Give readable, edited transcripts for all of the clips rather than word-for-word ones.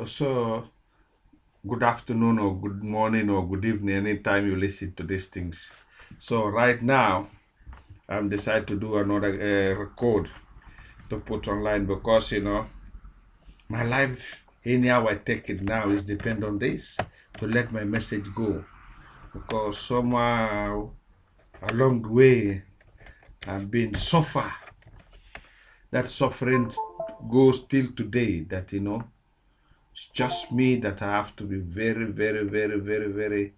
So, good afternoon or good morning or good evening, anytime you listen to these things. So, right now, I'm decided to do another record to put online because my life, anyhow I take it now, is depend on this to let my message go because somehow along the way I've been suffer. That suffering goes till today. That it's just me that I have to be very, very, very, very, very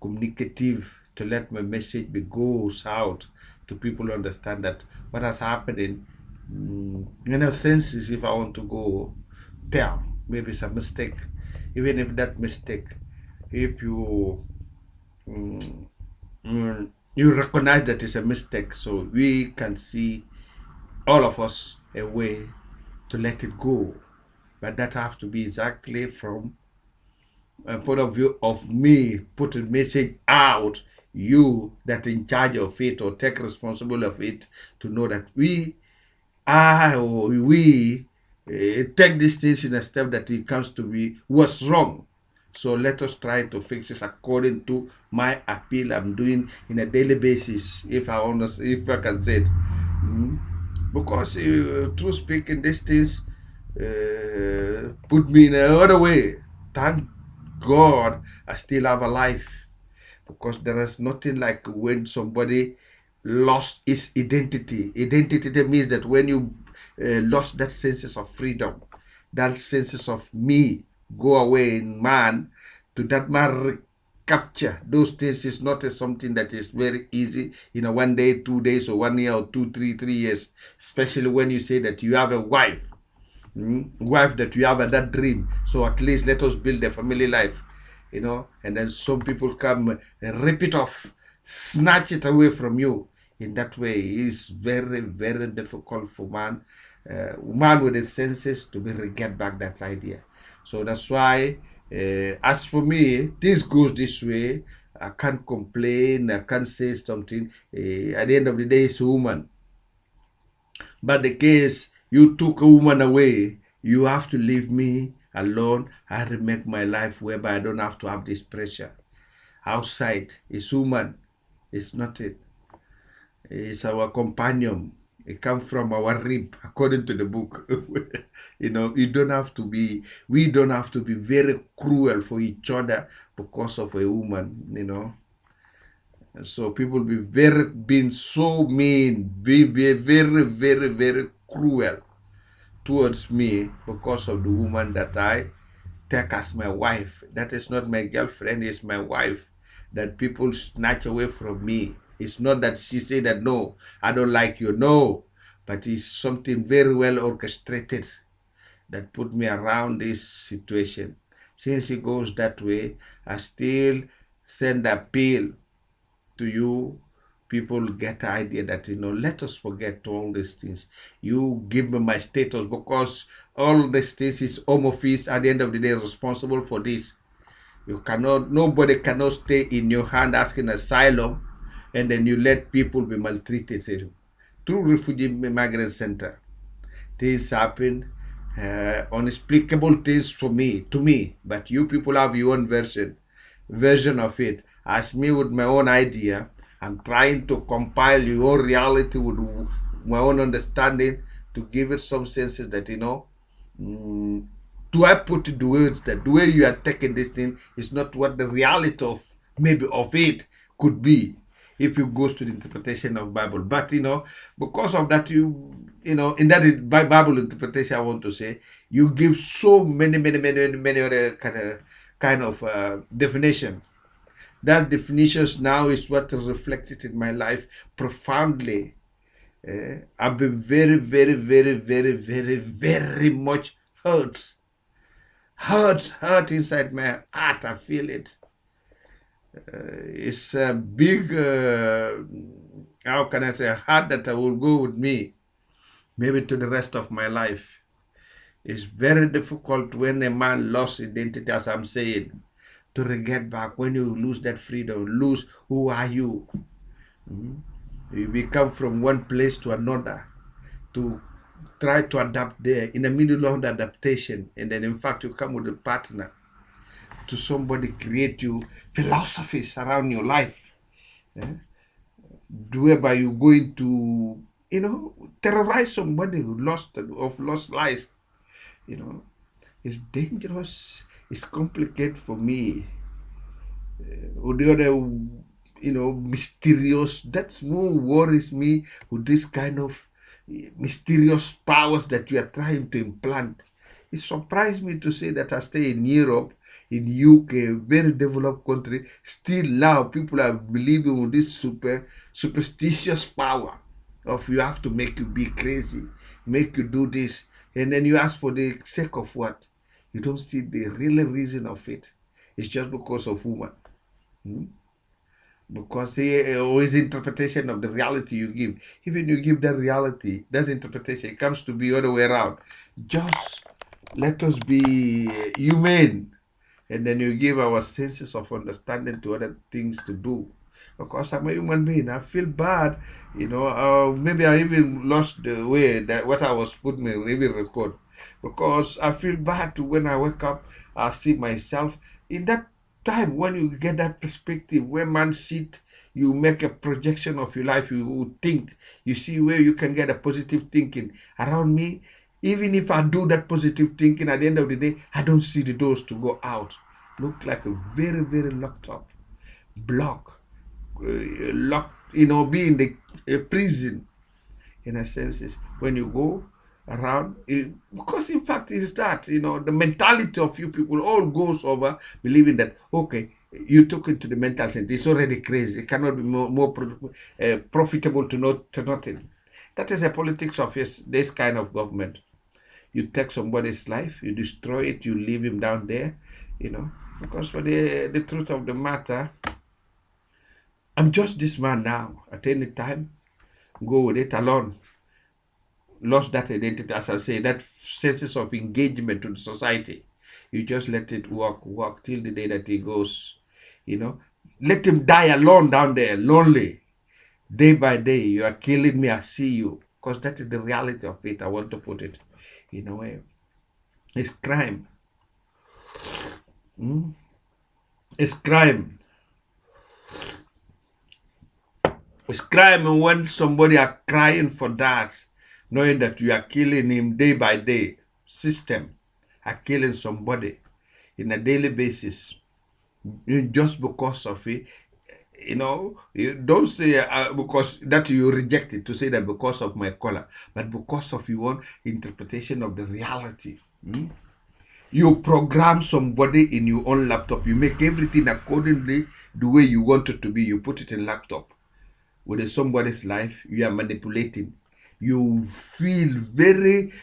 communicative to let my message be goes out to people understand that what has happened in a sense is if I want to go tell maybe it's a mistake, even if that mistake, if you mm, you recognize that it's a mistake, so we can see all of us a way to let it go, but that has to be exactly from a point of view of me put a message out, you that in charge of it or take responsibility of it, to know that we are or we take these things in a step that it comes to be what's wrong. So let us try to fix this according to my appeal I'm doing in a daily basis, if if I can say it. Mm. Because true speaking, these things put me in another way. Thank God I still have a life, because there is nothing like when somebody lost his identity. Identity means that when you lost that sense of freedom, that sense of me go away in man, to that man recapture those things is not something that is very easy in a 1 day, 2 days, or 1 year, or 2, 3 years. Especially when you say that you have a wife, wife that you have that dream. So at least let us build a family life, and then some people come and rip it off, snatch it away from you. In that way, it's very, very difficult for man with the senses to be get back that idea. So that's why, as for me, this goes this way. I can't complain. I can't say something. At the end of the day, it's a woman. But the case you took a woman away, you have to leave me alone. I have to make my life whereby I don't have to have this pressure. Outside is woman, it's not it. It's our companion. It comes from our rib, according to the book. You don't have to be. We don't have to be very cruel for each other because of a woman. So people be very being so mean, be very, very, very cruel towards me because of the woman that I take as my wife. That is not my girlfriend, it's my wife that people snatch away from me. It's not that she say that no, I don't like you. No, but it's something very well orchestrated that put me around this situation. Since it goes that way, I still send appeal to you people get the idea that let us forget all these things. You give me my status because all these things is home office at the end of the day responsible for this. You cannot, nobody cannot stay in your hand asking asylum and then you let people be maltreated through refugee migrant center. Things happen, unspeakable things for me, to me, but you people have your own version of it. As me with my own idea, I'm trying to compile your reality with my own understanding to give it some senses that do I put the words that the way you are taking this thing is not what the reality of maybe of it could be if you goes to the interpretation of Bible. But because of that, in that Bible interpretation, I want to say you give so many, many, many, many other kind of definition. That definitions now is what reflected in my life profoundly. I've been very, very, very, very, very, very much hurt inside my heart. I feel it. It's a big, how can I say, heart that I will go with me, maybe to the rest of my life. It's very difficult when a man lost identity, as I'm saying, to get back. When you lose that freedom, lose who are you. You become from one place to another to try to adapt there in the middle of the adaptation, and then in fact you come with a partner to somebody create you philosophies around your life, eh? Whereby you're going to, terrorize somebody who lost life, you know. It's dangerous, it's complicated for me. Or the other, mysterious, that's more worries me with this kind of mysterious powers that you are trying to implant. It surprised me to say that I stay in Europe, in UK, very developed country, still now people are believing with this superstitious power of you have to make you be crazy, make you do this, and then you ask for the sake of what? You don't see the real reason of it. It's just because of woman. Hmm? Because he always interpretation of the reality you give. Even you give that reality, that interpretation, it comes to be other way around. Just let us be human, and then you give our senses of understanding to other things to do. Because I'm a human being, I feel bad, maybe I even lost the way that what I was putting in even record. Because I feel bad when I wake up, I see myself in that time when you get that perspective, where man sit, you make a projection of your life, you think, you see where you can get a positive thinking around me. Even if I do that positive thinking, at the end of the day, I don't see the doors to go out. Look like a very, very locked up block, locked, be in the prison, in a sense, is when you go around, because in fact is that, the mentality of you people all goes over believing that, okay, you took it to the mental center, it's already crazy, it cannot be more profitable to nothing. That is a politics of this kind of government. You take somebody's life, you destroy it, you leave him down there, because for the truth of the matter, I'm just this man now. At any time, go with it alone. Lost that identity, as I say, that sense of engagement to the society. You just let it walk till the day that he goes, Let him die alone down there, lonely. Day by day, you are killing me, I see you. Because that is the reality of it. I want to put it in a way. It's crime. It's crime. It's crime, and when somebody are crying for that, knowing that you are killing him day by day, system are killing somebody in a daily basis, just because of it. You don't say because that you reject it to say that because of my color, but because of your own interpretation of the reality. You program somebody in your own laptop. You make everything accordingly the way you want it to be. You put it in laptop. With somebody's life, you are manipulating. You feel very,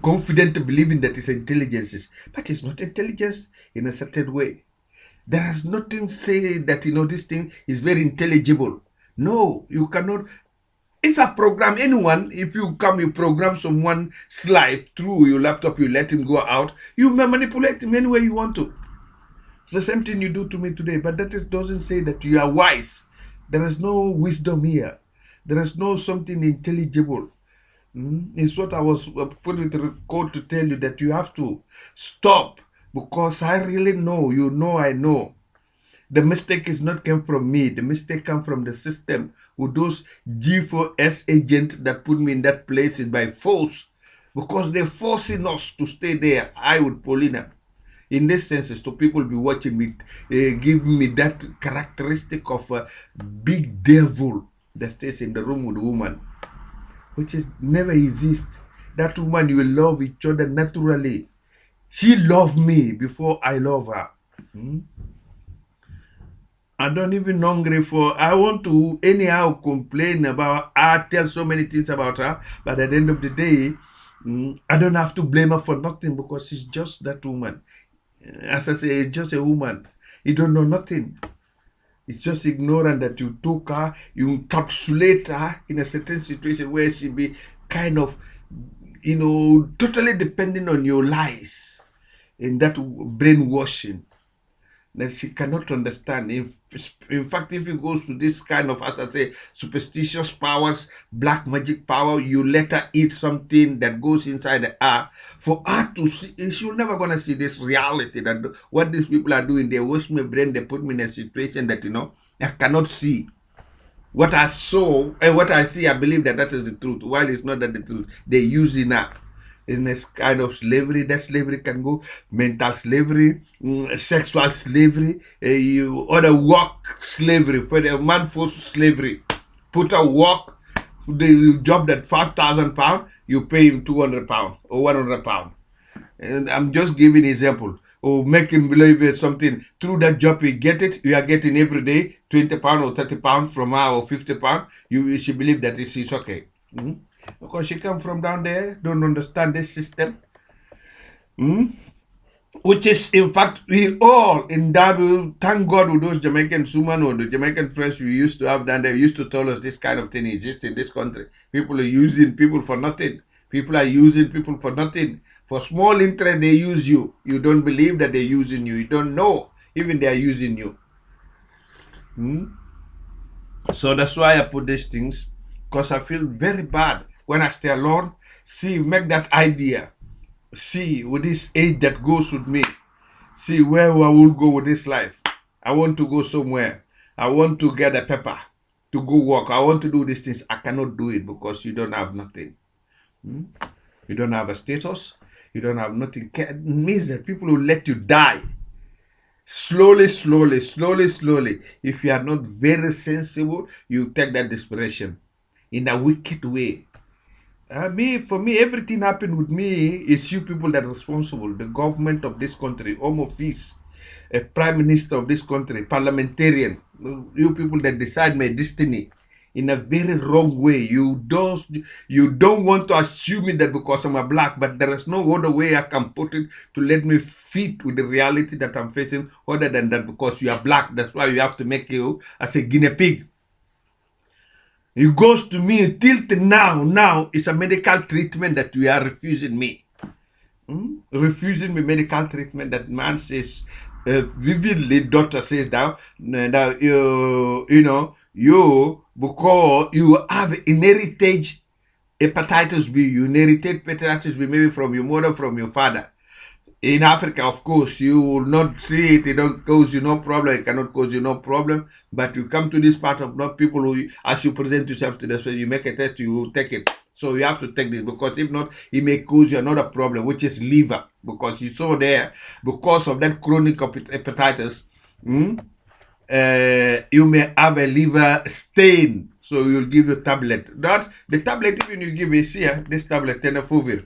confident believing that it's intelligence, but it's not intelligence in a certain way. There is nothing say that this thing is very intelligible. No, you cannot. If I program anyone, if you program someone's life through your laptop, you let him go out, you may manipulate him any way you want to. It's the same thing you do to me today, but that doesn't say that you are wise. There is no wisdom here. There is no something intelligible. It's what I was putting the record to tell you, that you have to stop, because I really know, I know. The mistake is not came from me. The mistake come from the system, with those G4S agents that put me in that place is by force, because they're forcing us to stay there. I with Paulina. In this sense, is to people be watching me, giving me that characteristic of a big devil that stays in the room with the woman, which is never exist. That woman, you will love each other naturally. She loved me before I love her. I don't even hungry for. I want to anyhow complain about her, tell so many things about her, but at the end of the day, I don't have to blame her for nothing, because she's just that woman. As I say, it's just a woman. You don't know nothing. It's just ignorant that you took her, you encapsulate her in a certain situation where she be kind of, totally depending on your lies, in that brainwashing. that she cannot understand. In fact, if it goes to this kind of, as I say, superstitious powers, black magic power, you let her eat something that goes inside her. For her to see, she's never going to see this reality that what these people are doing. They wash my brain, they put me in a situation that, I cannot see. What I saw and what I see, I believe that is the truth. While it's not that the truth, they're using that in this kind of slavery. That slavery can go mental slavery, sexual slavery, other work slavery, for a man forced slavery. Put a work, the job that £5,000, you pay him £200 or £100. And I'm just giving example. Or make him believe in something. Through that job, you get it. You are getting every day £20 or £30 from her or £50. She believe that it's okay. Because she come from down there, don't understand this system. Which is, in fact, we all in Dabu, thank God with those Jamaican women or the Jamaican friends we used to have down there, used to tell us this kind of thing exists in this country. People are using people for nothing. People are using people for nothing. For small interest, they use you. You don't believe that they're using you. You don't know even they are using you. So that's why I put these things, because I feel very bad when I stay alone. See, make that idea. See, with this age that goes with me, see where I will go with this life. I want to go somewhere. I want to get a paper to go work. I want to do these things. I cannot do it because you don't have nothing. You don't have a status. You don't have nothing. It means that people will let you die. Slowly, slowly, slowly, slowly. If you are not very sensible, you take that desperation in a wicked way. For me, everything happened with me is you people that are responsible. The government of this country, Home Office, a Prime Minister of this country, parliamentarian, you people that decide my destiny in a very wrong way. You don't want to assume it that because I'm a black, but there is no other way I can put it to let me fit with the reality that I'm facing other than that because you are black. That's why you have to make you as a guinea pig. It goes to me till now it's a medical treatment that you are refusing me. Refusing me medical treatment that man says vividly, doctor says that you because you have inherited hepatitis B, you inherited hepatitis B maybe from your mother, from your father. In Africa, of course, you will not see it. It don't cause you no problem. It cannot cause you no problem. But you come to this part of not people who, as you present yourself to the person, you make a test, you will take it. So you have to take this because if not, it may cause you another problem, which is liver. Because you saw there, because of that chronic hepatitis, you may have a liver stain. So you'll give you a tablet. The tablet even you give is here, this tablet, tenofovir.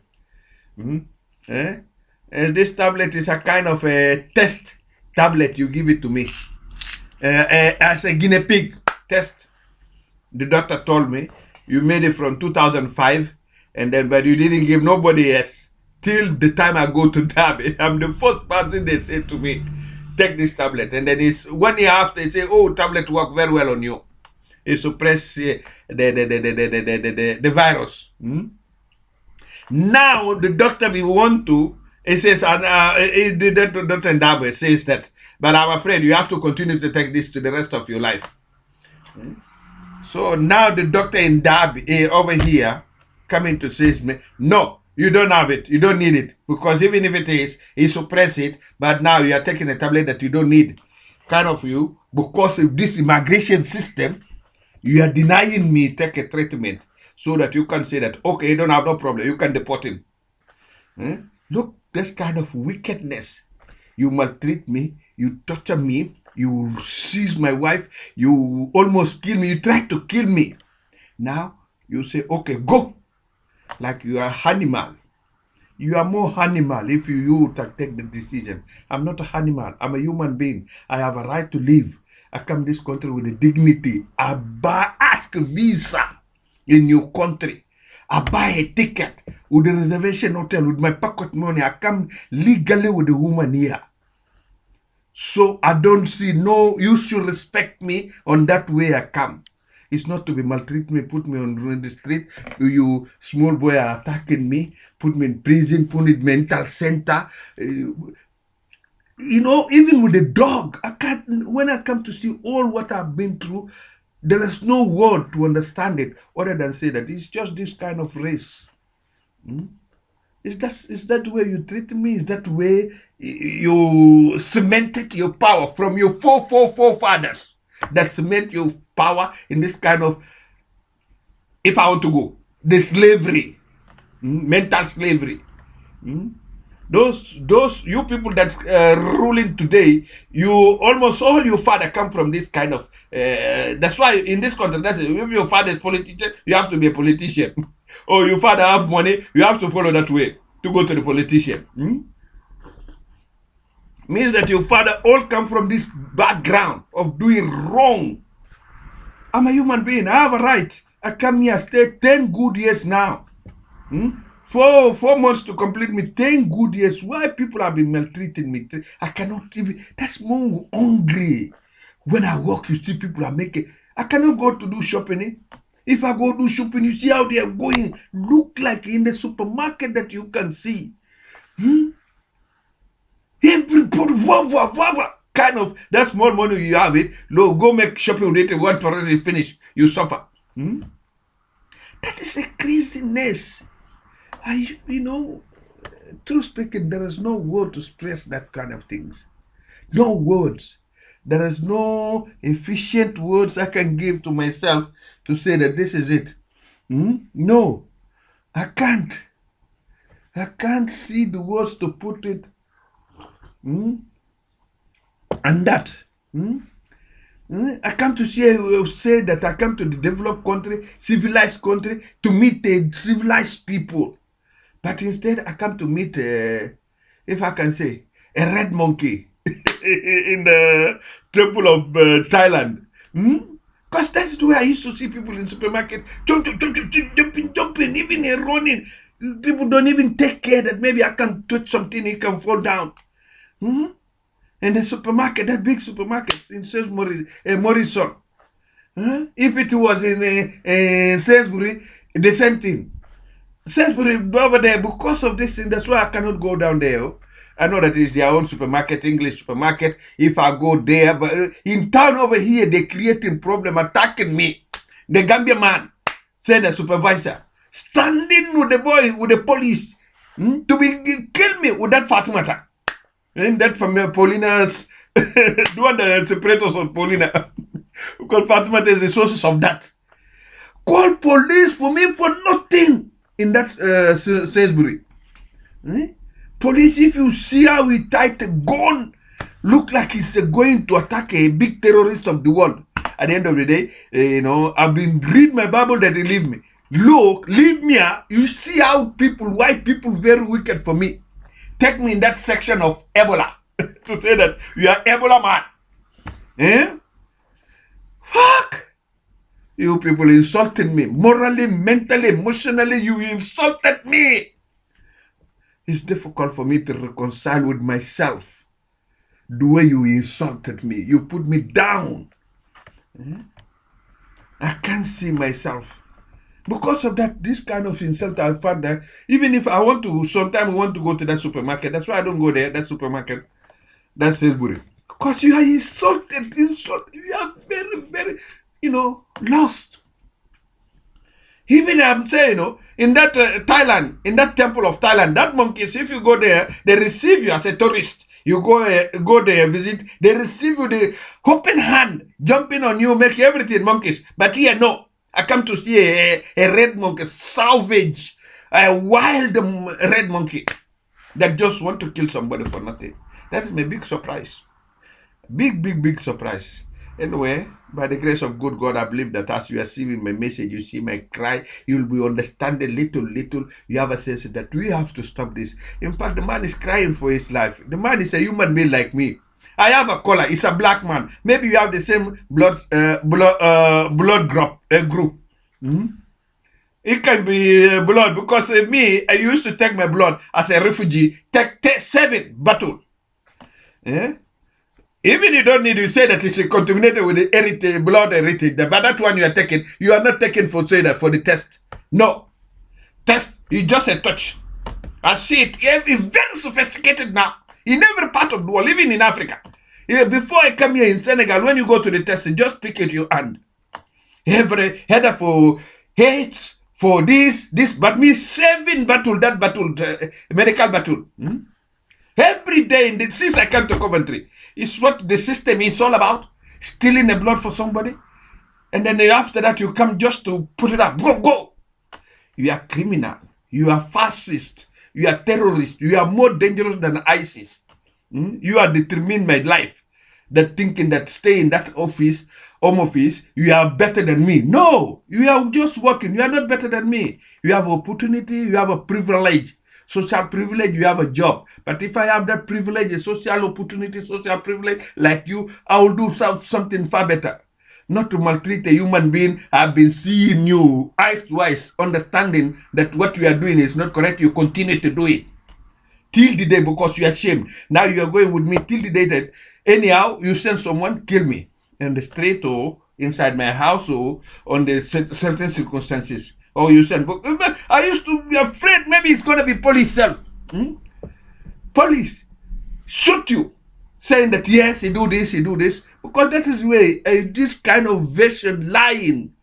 This tablet is a kind of a test tablet. You give it to me as a guinea pig test. The doctor told me you made it from 2005, but you didn't give nobody else till the time I go to Derby. I'm the first person they say to me, take this tablet, and then it's 1 year after they say, oh, tablet work very well on you. It suppress the virus. Now the doctor will want to. It says, Dr. Ndabe says that, but I'm afraid you have to continue to take this to the rest of your life. So now the doctor in Ndabe over here coming to say, no, you don't have it, you don't need it, because even if it is, he suppress it, but now you are taking a tablet that you don't need. Kind of you, because of this immigration system, you are denying me take a treatment so that you can say that, okay, you don't have no problem, you can deport him. Look, this kind of wickedness. You maltreat me, you torture me, you seize my wife, you almost kill me, you try to kill me. Now you say, okay, go. Like you are animal. You are more animal if you take the decision. I'm not an animal, I'm a human being. I have a right to live. I come to this country with a dignity. I ask a visa in your country. I buy a ticket with the reservation hotel with my pocket money. I come legally with the woman here. So I don't see you should respect me on that way I come. It's not to be maltreat me, put me on the street. You small boy are attacking me, put me in prison, put me in mental center. You know, even with the dog, I can't, when I come to see all what I've been through, there is no word to understand it other than say that it's just this kind of race. Is that way you treat me? Is that way you cemented your power from your forefathers that cement your power in this kind of, if I want to go, the slavery, mental slavery. Those you people that ruling today, you almost all your father come from this kind of. That's why in this country, that's it. If your father is politician, you have to be a politician. Or your father have money, you have to follow that way to go to the politician. Means that your father all come from this background of doing wrong. I'm a human being. I have a right. I come here, stay 10 good years now. 4 months to complete me 10 good years. Why people have been maltreating me? I cannot even. That's more hungry. When I walk, you see people are making. I cannot go to do shopping. If I go do shopping, you see how they are going. Look like in the supermarket that you can see. Everybody, wah, kind of, that small money you have it. No, go make shopping with it. One for you finish, you suffer. That is a craziness. True speaking, there is no word to express that kind of things. No words. There is no efficient words I can give to myself to say that this is it. No, I can't. I can't see the words to put it. And that. I come to say that I come to the developed country, civilized country, to meet the civilized people. But instead, I come to meet, if I can say, a red monkey in the temple of Thailand. Because that's the way I used to see people in the supermarket jumping, even running. People don't even take care that maybe I can touch something, it can fall down. In the supermarket, that big supermarket in Morrison. If it was in Sainsbury, the same thing. Sainsbury over there, because of this thing, that's why I cannot go down there. I know that it's their own supermarket, English supermarket. If I go there, but in town over here, they're creating problem, attacking me. The Gambia man, said the supervisor, standing with the boy, with the police, to kill me with that Fatumata. And that from Paulina's, one of the separators of Paulina, because Fatumata is the sources of that. Call police for me for nothing in that Sainsbury. Police, if you see how he tied a gun, look like he's going to attack a big terrorist of the world. At the end of the day, I've been read my Bible that they leave me. Look, leave me. You see how white people, very wicked for me. Take me in that section of Ebola to say that you are Ebola man. Fuck. You people insulted me. Morally, mentally, emotionally, you insulted me. It's difficult for me to reconcile with myself. The way you insulted me. You put me down. I can't see myself. Because of that, this kind of insult I found that even if I want to, sometimes I want to go to that supermarket. That's why I don't go there, that supermarket. That's Sainsbury. Because you are insulted. You are very, very, lost. Even I'm saying, in that Thailand, in that temple of Thailand, that monkeys, if you go there, they receive you as a tourist. You go there, visit, they receive you the open hand, jumping on you, make everything monkeys. But here, no. I come to see a red monkey, salvage, a wild red monkey that just want to kill somebody for nothing. That is my big surprise. Big surprise. Anyway, by the grace of good God, I believe that as you are seeing my message, you see my cry, you'll be understanding little. You have a sense that we have to stop this. In fact, the man is crying for his life. The man is a human being like me. I have a color. It's a black man. Maybe you have the same blood group. It can be blood because me, I used to take my blood as a refugee. Take 7 bottles. Even you don't need to say that it's contaminated with the heritage, blood heritage. But that one you are taking, you are not taking for say that for the test. No, test. You just a touch. I see it. It's very sophisticated now. In every part of the world, even in Africa. Before I come here in Senegal, when you go to the test, just pick it your hand. Every header for hate, for this, but me 7 battle, that battle, medical battle. Every day, since I came to Coventry, it's what the system is all about. Stealing the blood for somebody. And then after that, you come just to put it up. Go. You are criminal. You are fascist. You are terrorist. You are more dangerous than ISIS. You are determined my life. That thinking that stay in that office, home office, you are better than me. No, you are just working. You are not better than me. You have opportunity. You have a privilege. Social privilege, you have a job. But if I have that privilege, a social opportunity, social privilege like you, I will do something far better. Not to maltreat a human being. I've been seeing you eyes to eyes, understanding that what you are doing is not correct. You continue to do it. Till the day, because you are ashamed. Now you are going with me till the day that anyhow you send someone, kill me. In the street or inside my house or on the certain circumstances. Or you send, I used to be afraid maybe it's going to be police self. Police shoot you, saying that yes, he do this. Because that is where this kind of version, lying,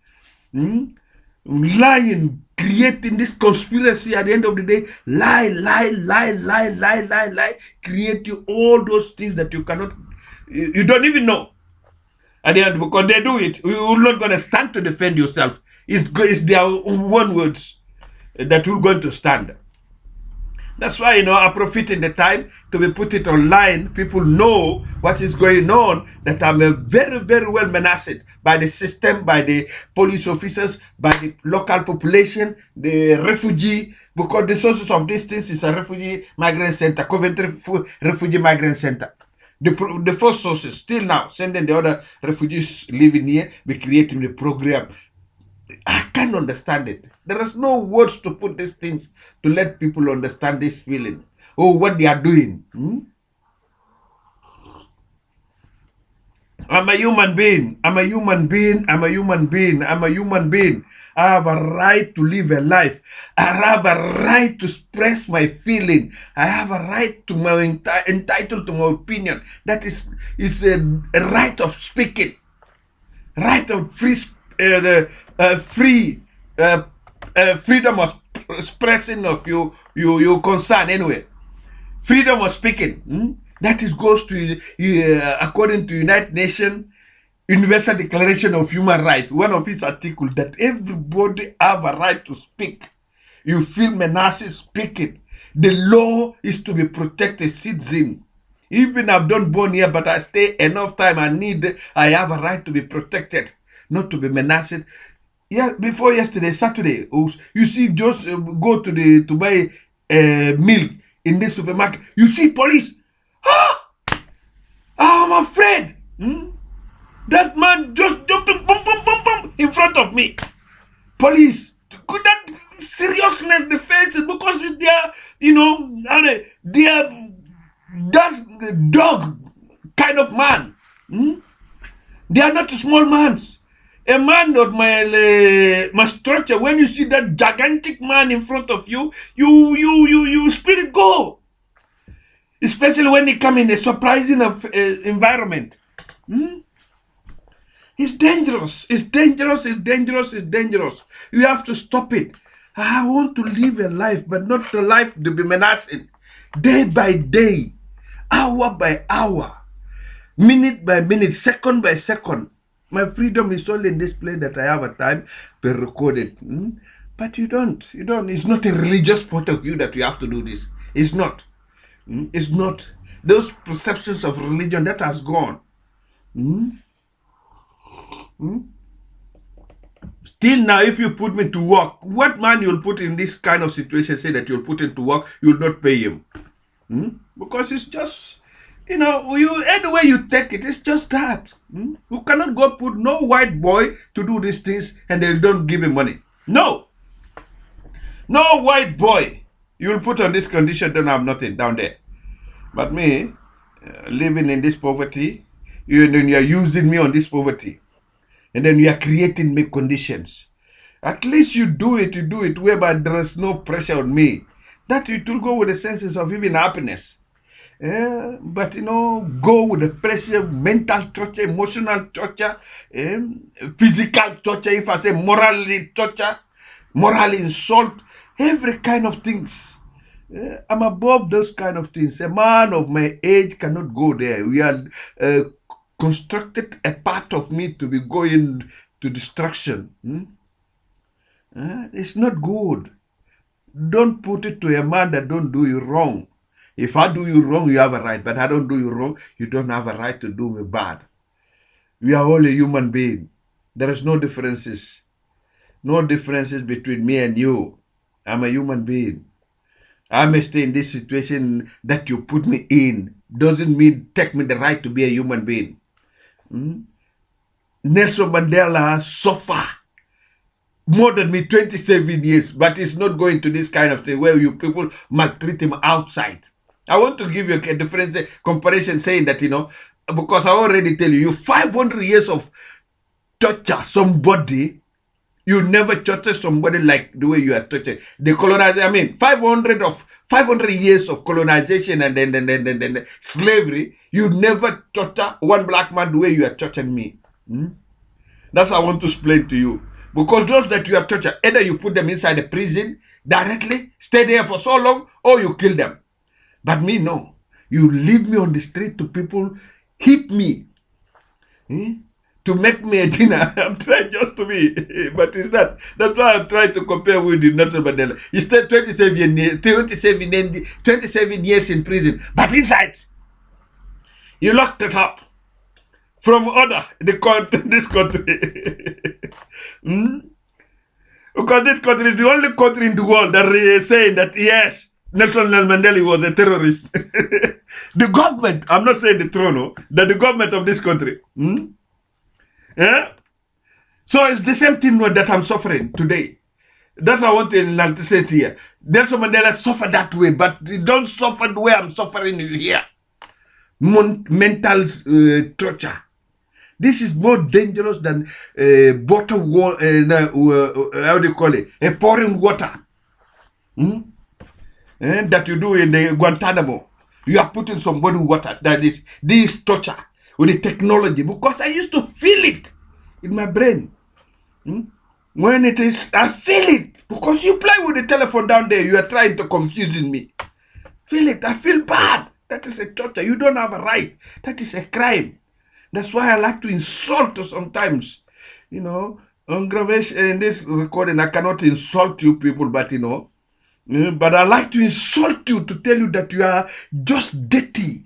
creating this conspiracy at the end of the day, lie, create you all those things that you cannot, you don't even know. At the end, because they do it, you're not going to stand to defend yourself. It's their own words that you're going to stand. That's why, I profit in the time to be put it online. People know what is going on, that I'm very, very well menaced by the system, by the police officers, by the local population, the refugee, because the sources of these things is a refugee migrant center, Coventry Refugee Migrant Center. The first sources, still now, sending the other refugees living here, be creating the program. I can't understand it. There is no words to put these things to let people understand this feeling. Oh, what they are doing. I'm a human being. I have a right to live a life. I have a right to express my feeling. I have a right to my entitled to my opinion. That is a right of speaking. Right of freedom of expressing of your concern anyway. Freedom of speaking. That is goes to according to United Nations Universal Declaration of Human Rights. One of its articles that everybody have a right to speak. You feel menaced speaking. The law is to be protected citizen. Even I've done born here, but I stay enough time. I have a right to be protected, not to be menaced. Yeah, before yesterday, Saturday, you see, just go to buy milk in the supermarket. You see police. I'm afraid. That man just jumping in front of me. Police. Could that seriousness the faces because they are, they are that's the dog kind of man. They are not small mans. A man of my structure, when you see that gigantic man in front of you, you spirit go. Especially when he come in a surprising environment. It's dangerous. It's dangerous. You have to stop it. I want to live a life, but not a life to be menacing. Day by day, hour by hour, minute by minute, second by second. My freedom is only in this place that I have a time to record it. But you don't. It's not a religious point of view that you have to do this. It's not. It's not. Those perceptions of religion, that has gone. Still now, if you put me to work, what man you'll put in this kind of situation, say that you'll put him to work, you'll not pay him. Because it's just, any way you take it, it's just that. You cannot go put no white boy to do these things and they don't give him money. No white boy you'll put on this condition, don't have nothing down there. But me, living in this poverty, you are using me on this poverty. And then you are creating me conditions. At least you do it whereby there is no pressure on me. That it will go with the senses of even happiness. But go with the pressure, mental torture, emotional torture, physical torture, if I say morally torture, moral insult, every kind of things. I'm above those kind of things. A man of my age cannot go there. We are constructed a part of me to be going to destruction. It's not good. Don't put it to a man that don't do you wrong. If I do you wrong, you have a right. But I don't do you wrong, you don't have a right to do me bad. We are all a human being. There is no differences. No differences between me and you. I'm a human being. I may stay in this situation that you put me in. Doesn't mean take me the right to be a human being. Nelson Mandela suffered more than me 27 years, but he's not going to this kind of thing where you people maltreat him outside. I want to give you a different comparison saying that, because I already tell you 500 years of torture somebody, you never torture somebody like the way you are tortured. The colonization, 500 years of colonization and then slavery, you never torture one black man the way you are torturing me. That's what I want to explain to you. Because those that you have tortured, either you put them inside a prison directly, stay there for so long, or you kill them. But me, no. You leave me on the street to people, hit me, to make me a dinner. I'm trying just to be, but it's not. That's why I'm trying to compare with the Nelson Mandela. He stayed 27 years in prison, but inside, you locked it up from this country. Because this country is the only country in the world that is saying that, yes, Nelson Mandela was a terrorist. The government, I'm not saying the throne, that the government of this country. So it's the same thing that I'm suffering today. That's what I want to say here. Nelson Mandela suffered that way, but they don't suffer the way I'm suffering here. Mental torture. This is more dangerous than bottle water, how do you call it? Pouring water. That you do in the Guantanamo. You are putting somebody water. That is this torture with the technology. Because I used to feel it in my brain. When it is, I feel it. Because you play with the telephone down there, you are trying to confuse me. Feel it. I feel bad. That is a torture. You don't have a right. That is a crime. That's why I like to insult you sometimes. On gravitation, in this recording, I cannot insult you people, but but I like to insult you to tell you that you are just dirty.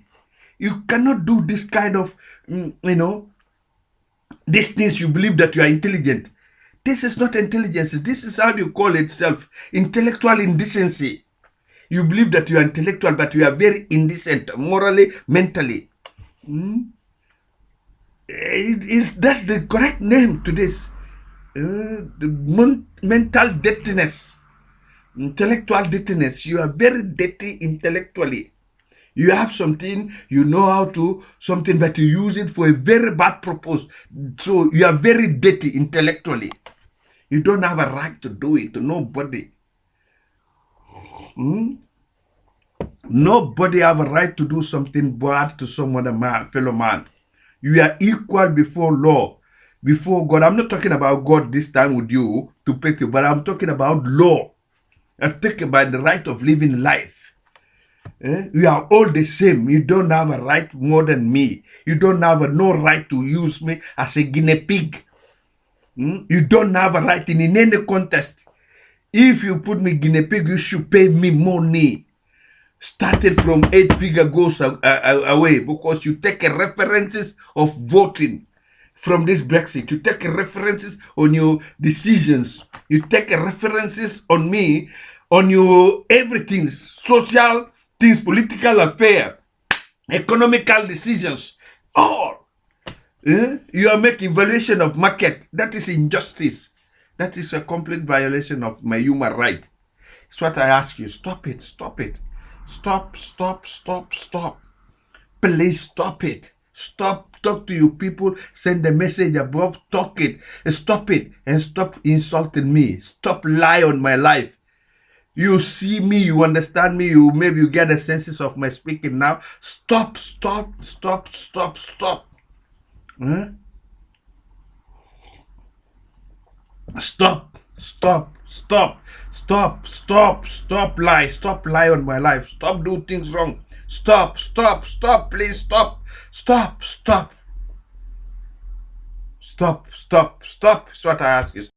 You cannot do this kind of, these things you believe that you are intelligent. This is not intelligence. This is how you call itself, intellectual indecency. You believe that you are intellectual, but you are very indecent, morally, mentally. That's the correct name to this. The mental dirtiness, intellectual dirtiness. You are very dirty intellectually. You have something, you know how to, something, but you use it for a very bad purpose. So you are very dirty intellectually. You don't have a right to do it to nobody. Nobody have a right to do something bad to some other fellow man. You are equal before law, before God. I'm not talking about God this time with you to pick you, but I'm talking about law. I'm talking about the right of living life. We are all the same. You don't have a right more than me. You don't have no right to use me as a guinea pig. You don't have a right in any contest. If you put me guinea pig, you should pay me money. Started from 8-figure goes away, because you take a references of voting from this Brexit. You take a references on your decisions. You take a references on me, on your everything, social things, political affair, economical decisions, all. You are making evaluation of market. That is injustice. That is a complete violation of my human right. It's what I ask you. Stop it. Stop it. Stop. Please stop it. Stop. Talk to you people. Send the message above. Talk it. Stop it. And stop insulting me. Stop lying on my life. You see me, you understand me, you maybe you get the senses of my speaking now. Stop. Huh? Stop lie. Stop lie on my life. Stop do things wrong. Stop, please stop. Stop. That's what I ask you.